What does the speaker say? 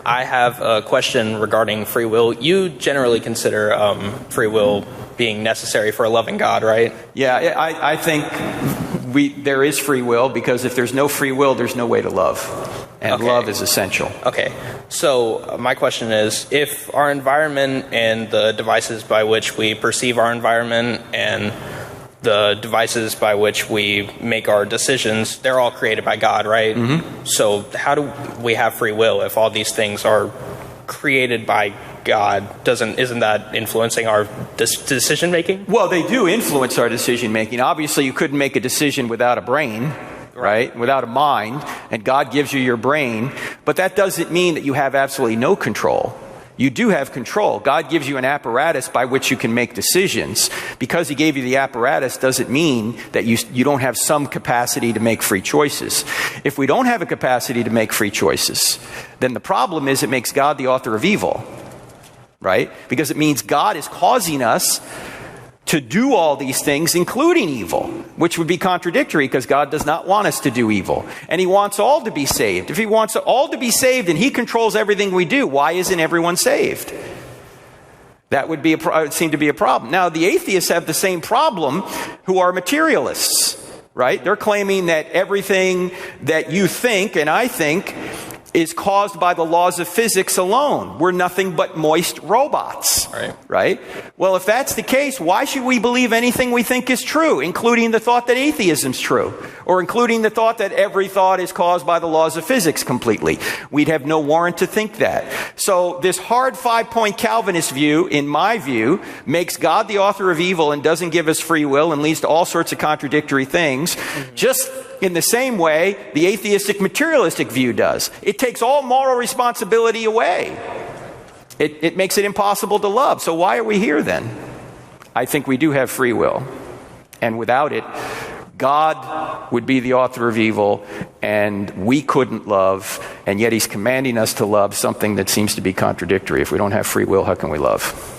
I have a question regarding free will. You generally consider free will being necessary for a loving God, right? Yeah, I think there is free will, because if there's no free will, there's no way to love. And love is essential. Okay. So my question is, if our environment and the devices by which we perceive our environment and the devices by which we make our decisions, they're all created by God, right? Mm-hmm. So how do we have free will if all these things are created by God? Isn't that influencing our decision making? Well, they do influence our decision making. Obviously, you couldn't make a decision without a brain, right? Without a mind, and God gives you your brain, but that doesn't mean that you have absolutely no control. You do have control. God gives you an apparatus by which you can make decisions. Because he gave you the apparatus doesn't mean that you don't have some capacity to make free choices. If we don't have a capacity to make free choices, then the problem is it makes God the author of evil, right? Because it means God is causing us to do all these things, including evil, which would be contradictory because God does not want us to do evil. And he wants all to be saved. If he wants all to be saved and he controls everything we do, why isn't everyone saved? That would seem to be a problem. Now, the atheists have the same problem, who are materialists, right? They're claiming that everything that you think and I think is caused by the laws of physics alone. We're nothing but moist robots, right? Well, if that's the case, why should we believe anything we think is true, including the thought that atheism's true, or including the thought that every thought is caused by the laws of physics completely? We'd have no warrant to think that. So this hard 5-point Calvinist view, in my view, makes God the author of evil and doesn't give us free will and leads to all sorts of contradictory things. Just in the same way the atheistic materialistic view does. It takes all moral responsibility away. It makes it impossible to love. So why are we here then? I think we do have free will. And without it, God would be the author of evil and we couldn't love. And yet he's commanding us to love something that seems to be contradictory. If we don't have free will, how can we love?